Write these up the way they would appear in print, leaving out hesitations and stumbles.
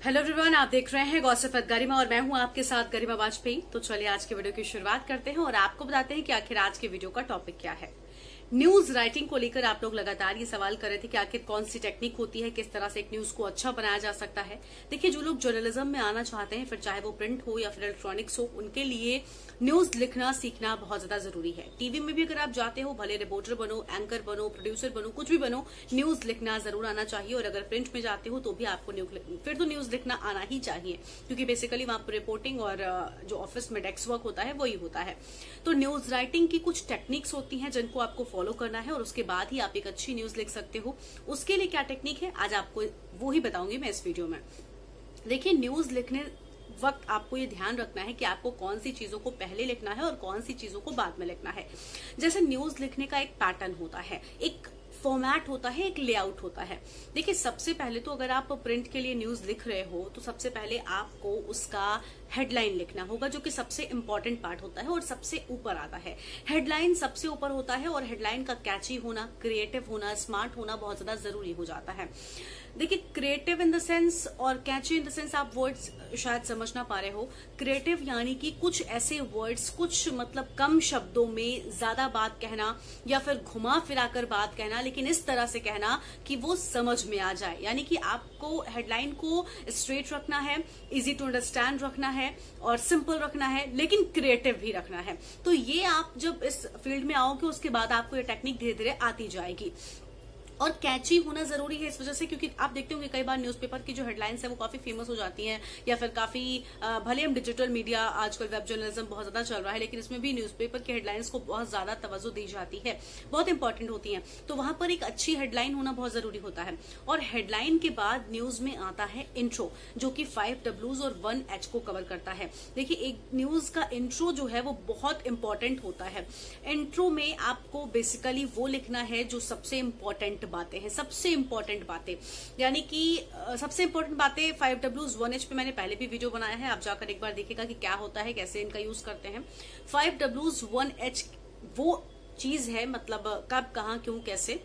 Hello everyone, आप देख रहे हैं गॉसिप विद गरिमा और मैं हूं आपके साथ गरिमा वाजपेयी। तो चलिए आज के वीडियो की शुरुआत करते हैं और आपको बताते हैं कि आखिर आज के वीडियो का टॉपिक क्या है। न्यूज राइटिंग को लेकर आप लोग लगातार ये सवाल कर रहे थे कि आखिर कौन सी टेक्निक होती है, किस तरह से एक न्यूज को अच्छा बनाया जा सकता है। देखिए, जो लोग जर्नलिज्म में आना चाहते हैं, फिर चाहे वो प्रिंट हो या फिर इलेक्ट्रॉनिक्स हो, उनके लिए न्यूज लिखना सीखना बहुत ज्यादा जरूरी है। टीवी में भी अगर आप जाते हो, भले रिपोर्टर बनो, एंकर बनो, प्रोड्यूसर बनो, कुछ भी बनो, न्यूज लिखना जरूर आना चाहिए। और अगर प्रिंट में जाते हो तो भी आपको फिर तो न्यूज लिखना आना ही चाहिए, क्योंकि बेसिकली वहां पर रिपोर्टिंग और जो ऑफिस में डेस्क वर्क होता है वही होता है। तो न्यूज राइटिंग की कुछ टेक्निक्स होती हैं जिनको आपको फॉलो करना है और उसके बाद ही आप एक अच्छी न्यूज लिख सकते हो। उसके लिए क्या टेक्निक है, आज आपको वो ही बताऊंगी मैं इस वीडियो में। देखिए, न्यूज लिखने वक्त आपको ये ध्यान रखना है कि आपको कौन सी चीजों को पहले लिखना है और कौन सी चीजों को बाद में लिखना है। जैसे न्यूज लिखने का एक पैटर्न होता है, एक फॉर्मेट होता है, एक लेआउट होता है। देखिए, सबसे पहले तो अगर आप प्रिंट के लिए न्यूज लिख रहे हो तो सबसे पहले आपको उसका हेडलाइन लिखना होगा, जो कि सबसे इंपॉर्टेंट पार्ट होता है और सबसे ऊपर आता है। हेडलाइन सबसे ऊपर होता है और हेडलाइन का कैची होना, क्रिएटिव होना, स्मार्ट होना बहुत ज्यादा जरूरी हो जाता है। देखिए, क्रिएटिव इन द सेंस और कैची इन द सेंस आप वर्ड्स शायद समझ ना पा रहे हो। क्रिएटिव यानी कि कुछ ऐसे वर्ड्स, कुछ मतलब कम शब्दों में ज्यादा बात कहना या फिर घुमा फिराकर बात कहना, लेकिन इस तरह से कहना कि वो समझ में आ जाए। यानी कि आपको हेडलाइन को स्ट्रेट रखना है, इजी टू अंडरस्टैंड रखना है और सिंपल रखना है, लेकिन क्रिएटिव भी रखना है। तो ये आप जब इस फील्ड में आओगे उसके बाद आपको ये टेक्निक धीरे धीरे आती जाएगी। और कैची होना जरूरी है इस वजह से, क्योंकि आप देखते होंगे कई बार न्यूज़पेपर की जो हेडलाइंस है वो काफी फेमस हो जाती हैं, या फिर काफी भले हम डिजिटल मीडिया, आजकल वेब जर्नलिज्म बहुत ज्यादा चल रहा है, लेकिन इसमें भी न्यूज़पेपर की हेडलाइंस को बहुत ज्यादा तवज्जो दी जाती है, बहुत इंपॉर्टेंट होती है। तो वहां पर एक अच्छी हेडलाइन होना बहुत जरूरी होता है। और हेडलाइन के बाद न्यूज में आता है इंट्रो, जो कि 5 Ws और 1 H को कवर करता है। देखिए, एक न्यूज का इंट्रो जो है वो बहुत इंपॉर्टेंट होता है। इंट्रो में आपको बेसिकली वो लिखना है जो सबसे इंपॉर्टेंट बातें हैं, सबसे इंपॉर्टेंट बातें। यानी कि सबसे इंपॉर्टेंट बातें 5 Ws 1 H पे मैंने पहले भी वीडियो बनाया है, आप जाकर एक बार देखिएगा कि क्या होता है, कैसे इनका यूज करते हैं। 5 Ws 1 H वो चीज है, मतलब कब, कहां, क्यों, कैसे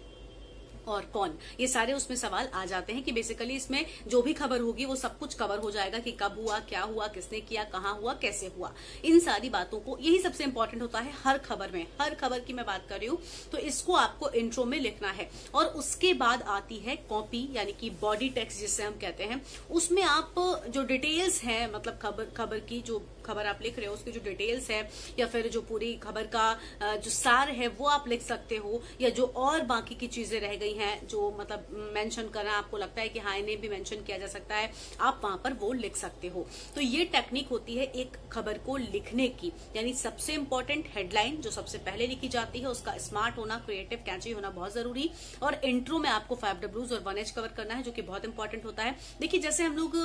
और कौन, ये सारे उसमें सवाल आ जाते हैं कि बेसिकली इसमें जो भी खबर होगी वो सब कुछ कवर हो जाएगा कि कब हुआ, क्या हुआ, किसने किया, कहाँ हुआ, कैसे हुआ। इन सारी बातों को, यही सबसे इंपॉर्टेंट होता है हर खबर में। हर खबर की मैं बात कर रही हूँ, तो इसको आपको इंट्रो में लिखना है। और उसके बाद आती है कॉपी, यानी कि बॉडी टेक्स्ट जिसे हम कहते हैं। उसमें आप जो डिटेल्स हैं, मतलब खबर की जो खबर आप लिख रहे हो उसकी जो डिटेल्स है, या फिर जो पूरी खबर का जो सार है वो आप लिख सकते हो, या जो और बाकी की चीजें रह गई हैं जो मतलब मेंशन करना आपको लगता है कि हाँ इन्हें भी मेंशन किया जा सकता है, आप वहां पर वो लिख सकते हो। तो ये टेक्निक होती है एक खबर को लिखने की। यानी सबसे इंपॉर्टेंट हेडलाइन जो सबसे पहले लिखी जाती है, उसका स्मार्ट होना, क्रिएटिव, कैची होना बहुत जरूरी। और इंट्रो में आपको 5 Ws और 1 H कवर करना है, जो कि बहुत इंपॉर्टेंट होता है। देखिए, जैसे हम लोग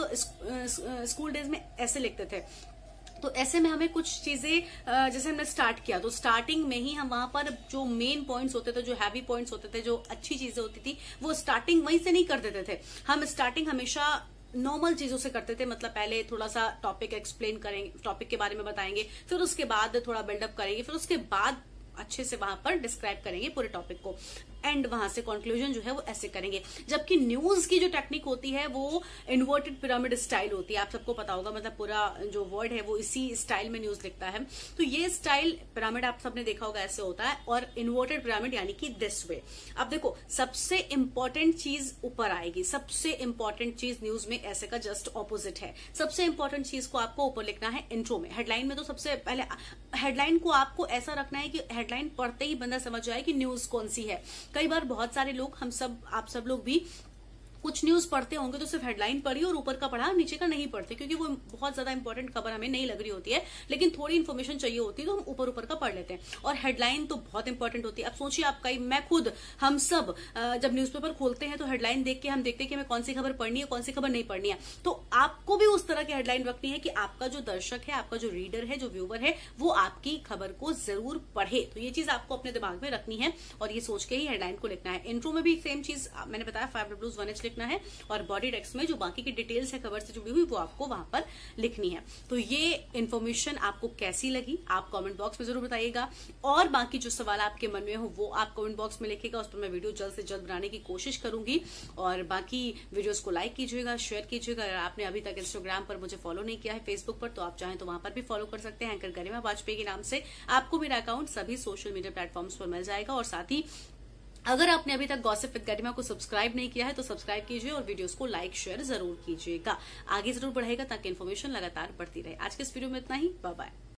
स्कूल डेज में ऐसे लिखते थे, तो ऐसे में हमें कुछ चीजें जैसे हमने स्टार्ट किया तो स्टार्टिंग में ही हम वहां पर जो मेन पॉइंट्स होते थे, जो हैवी पॉइंट्स होते थे, जो अच्छी चीजें होती थी, वो स्टार्टिंग वहीं से नहीं कर देते थे। हम स्टार्टिंग हमेशा नॉर्मल चीजों से करते थे, मतलब पहले थोड़ा सा टॉपिक एक्सप्लेन करेंगे, टॉपिक के बारे में बताएंगे, फिर उसके बाद थोड़ा बिल्डअप करेंगे, फिर उसके बाद अच्छे से वहां पर डिस्क्राइब करेंगे पूरे टॉपिक को, एंड वहां से कंक्लूजन जो है वो ऐसे करेंगे। जबकि न्यूज की जो टेक्निक होती है वो इन्वर्टेड पिरामिड स्टाइल होती है, आप सबको पता होगा, मतलब पूरा जो वर्ड है वो इसी स्टाइल में न्यूज लिखता है। तो ये स्टाइल पिरामिड आप सबने देखा होगा ऐसे होता है, और इन्वर्टेड पिरामिड यानी कि दिस वे। अब देखो, सबसे इंपॉर्टेंट चीज ऊपर आएगी, सबसे इंपॉर्टेंट चीज न्यूज में ऐसे का जस्ट ऑपोजिट है। सबसे इंपॉर्टेंट चीज को आपको ऊपर लिखना है इंट्रो में। हेडलाइन में तो सबसे पहले हेडलाइन को आपको ऐसा रखना है कि हेडलाइन पढ़ते ही बंदा समझ जाए कि न्यूज कौन सी है। कई बार बहुत सारे लोग, आप सब लोग भी कुछ न्यूज पढ़ते होंगे तो सिर्फ हेडलाइन पढ़ी और ऊपर का पढ़ा, नीचे का नहीं पढ़ते, क्योंकि वो बहुत ज्यादा इंपॉर्टेंट खबर हमें नहीं लग रही होती है, लेकिन थोड़ी इन्फॉर्मेशन चाहिए होती है तो हम ऊपर ऊपर का पढ़ लेते हैं। और हेडलाइन तो बहुत इंपॉर्टेंट होती है। अब सोचिए, आपका, मैं खुद, हम सब जब न्यूज़पेपर खोलते हैं तो हेडलाइन देख के हम देखते हैं कि हमें कौन सी खबर पढ़नी है, कौन सी खबर नहीं पढ़नी है। तो आपको भी उस तरह की हेडलाइन रखनी है कि आपका जो दर्शक है, आपका जो रीडर है, जो व्यूवर है, वो आपकी खबर को जरूर पढ़े। तो ये चीज आपको अपने दिमाग में रखनी है और ये सोच के ही हेडलाइन को लिखना है। इंट्रो में भी सेम चीज मैंने बताया, 5 Ws 1 H लिखना है और बॉडी टेक्स्ट में जो बाकी की डिटेल्स है खबर से जुड़ी हुई वो आपको वहां पर लिखनी है। तो ये इन्फॉर्मेशन आपको कैसी लगी आप कमेंट बॉक्स में जरूर बताइएगा, और बाकी जो सवाल आपके मन में हो वो आप कमेंट बॉक्स में लिखिएगा, उस पर मैं वीडियो जल्द से जल्द बनाने की कोशिश करूंगी। और बाकी वीडियोस को लाइक कीजिएगा, शेयर कीजिएगा। अगर आपने अभी तक इंस्टाग्राम पर मुझे फॉलो नहीं किया है, फेसबुक पर, तो आप चाहें तो वहां पर भी फॉलो कर सकते हैं एंकर गरिमा वाजपेयी के नाम से। आपको मेरा अकाउंट सभी सोशल मीडिया प्लेटफॉर्म्स पर मिल जाएगा। और साथ ही अगर आपने अभी तक गॉसिप विद गरिमा को सब्सक्राइब नहीं किया है तो सब्सक्राइब कीजिए और वीडियोस को लाइक शेयर जरूर कीजिएगा। आगे जरूर बढ़ेगा ताकि इन्फॉर्मेशन लगातार बढ़ती रहे। आज के इस वीडियो में इतना ही, बाय बाय।